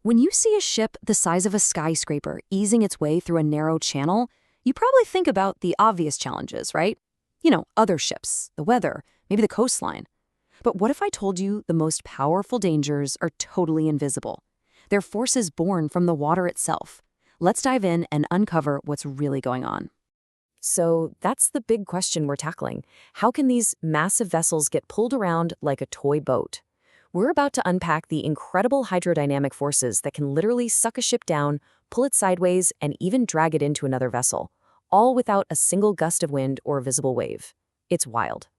When you see a ship the size of a skyscraper easing its way through a narrow channel, you probably think about the obvious challenges, right? Other ships, the weather, maybe the coastline. But what if I told you the most powerful dangers are totally invisible? They're forces born from the water itself. Let's dive in and uncover what's really going on. So that's the big question we're tackling. How can these massive vessels get pulled around like a toy boat? We're about to unpack the incredible hydrodynamic forces that can literally suck a ship down, pull it sideways, and even drag it into another vessel, all without a single gust of wind or visible wave. It's wild.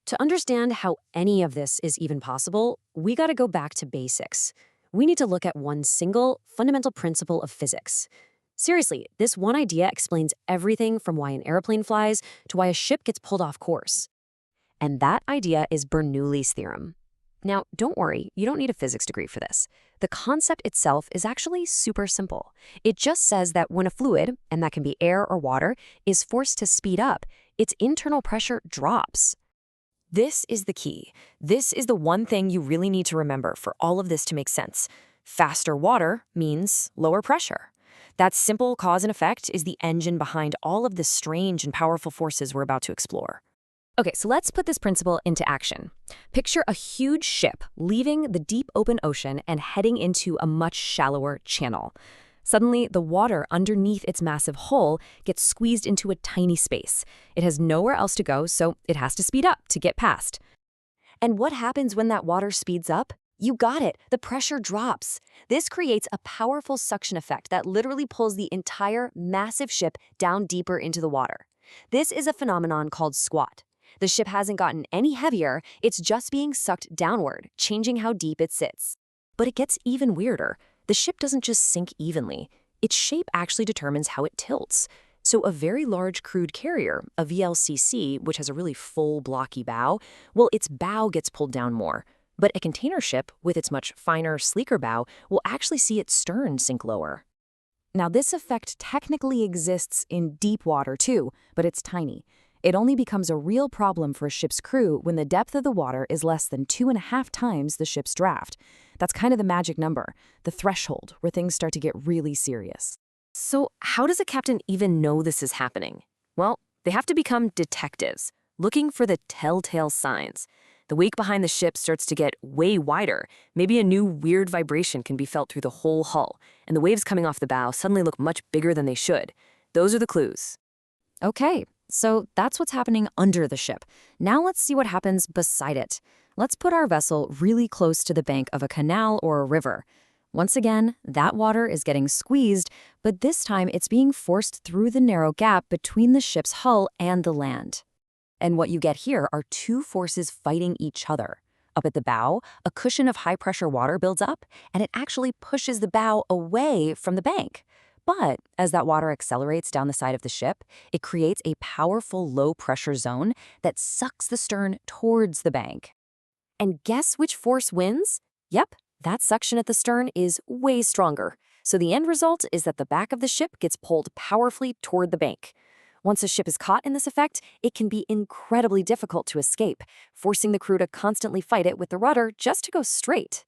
To understand how any of this is even possible, we got to go back to basics. We need to look at one single, fundamental principle of physics. Seriously, this one idea explains everything from why an airplane flies to why a ship gets pulled off course. And that idea is Bernoulli's theorem. Now, don't worry, you don't need a physics degree for this. The concept itself is actually super simple. It just says that when a fluid, and that can be air or water, is forced to speed up, its internal pressure drops. This is the key. This is the one thing you really need to remember for all of this to make sense. Faster water means lower pressure. That simple cause and effect is the engine behind all of the strange and powerful forces we're about to explore. Okay, so let's put this principle into action. Picture a huge ship leaving the deep open ocean and heading into a much shallower channel. Suddenly, the water underneath its massive hull gets squeezed into a tiny space. It has nowhere else to go, so it has to speed up to get past. And what happens when that water speeds up? You got it, the pressure drops. This creates a powerful suction effect that literally pulls the entire massive ship down deeper into the water. This is a phenomenon called squat. The ship hasn't gotten any heavier, it's just being sucked downward, changing how deep it sits. But it gets even weirder. The ship doesn't just sink evenly. Its shape actually determines how it tilts. So a very large crude carrier, a VLCC, which has a really full, blocky bow, well, its bow gets pulled down more. But a container ship, with its much finer, sleeker bow, will actually see its stern sink lower. Now, this effect technically exists in deep water too, but it's tiny. It only becomes a real problem for a ship's crew when the depth of the water is less than 2.5 times the ship's draft. That's kind of the magic number, the threshold, where things start to get really serious. So how does a captain even know this is happening? Well, they have to become detectives, looking for the telltale signs. The wake behind the ship starts to get way wider. Maybe a new weird vibration can be felt through the whole hull, and the waves coming off the bow suddenly look much bigger than they should. Those are the clues. Okay, so that's what's happening under the ship. Now let's see what happens beside it. Let's put our vessel really close to the bank of a canal or a river. Once again, that water is getting squeezed, but this time it's being forced through the narrow gap between the ship's hull and the land. And what you get here are two forces fighting each other. Up at the bow, a cushion of high-pressure water builds up, and it actually pushes the bow away from the bank. But as that water accelerates down the side of the ship, it creates a powerful low-pressure zone that sucks the stern towards the bank. And guess which force wins? Yep, that suction at the stern is way stronger. So the end result is that the back of the ship gets pulled powerfully toward the bank. Once a ship is caught in this effect, it can be incredibly difficult to escape, forcing the crew to constantly fight it with the rudder just to go straight.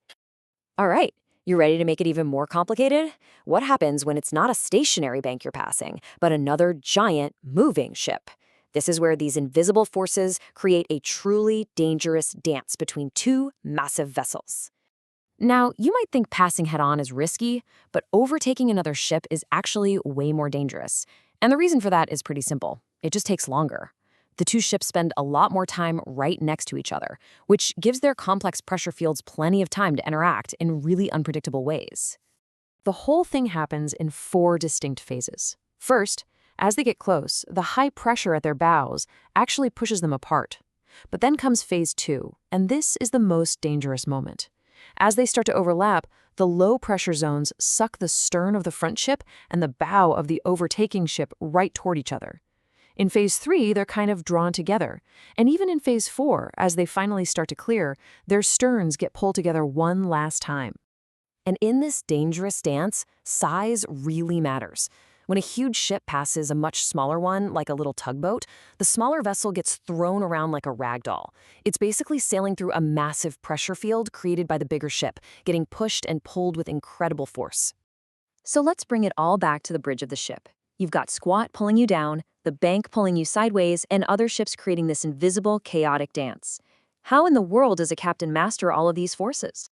All right, you ready to make it even more complicated? What happens when it's not a stationary bank you're passing, but another giant moving ship? This is where these invisible forces create a truly dangerous dance between two massive vessels. Now, you might think passing head-on is risky, but overtaking another ship is actually way more dangerous. And the reason for that is pretty simple. It just takes longer. The two ships spend a lot more time right next to each other, which gives their complex pressure fields plenty of time to interact in really unpredictable ways. The whole thing happens in 4 distinct phases. First, as they get close, the high pressure at their bows actually pushes them apart. But then comes phase 2, and this is the most dangerous moment. As they start to overlap, the low-pressure zones suck the stern of the front ship and the bow of the overtaking ship right toward each other. In phase 3, they're kind of drawn together. And even in phase 4, as they finally start to clear, their sterns get pulled together one last time. And in this dangerous dance, size really matters. When a huge ship passes a much smaller one, like a little tugboat, the smaller vessel gets thrown around like a rag doll. It's basically sailing through a massive pressure field created by the bigger ship, getting pushed and pulled with incredible force. So let's bring it all back to the bridge of the ship. You've got squat pulling you down, the bank pulling you sideways, and other ships creating this invisible, chaotic dance. How in the world does a captain master all of these forces?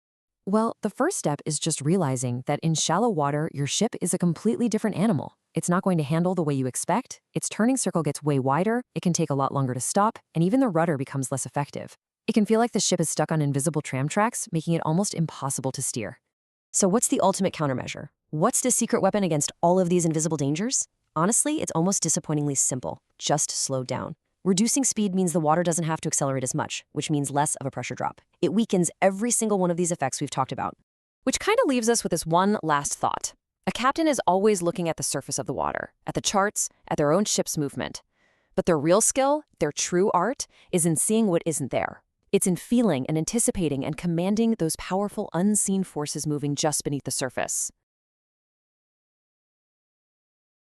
Well, the first step is just realizing that in shallow water, your ship is a completely different animal. It's not going to handle the way you expect, its turning circle gets way wider, it can take a lot longer to stop, and even the rudder becomes less effective. It can feel like the ship is stuck on invisible tram tracks, making it almost impossible to steer. So what's the ultimate countermeasure? What's the secret weapon against all of these invisible dangers? Honestly, it's almost disappointingly simple. Just slow down. Reducing speed means the water doesn't have to accelerate as much, which means less of a pressure drop. It weakens every single one of these effects we've talked about. Which kind of leaves us with this one last thought. A captain is always looking at the surface of the water, at the charts, at their own ship's movement. But their real skill, their true art, is in seeing what isn't there. It's in feeling and anticipating and commanding those powerful unseen forces moving just beneath the surface.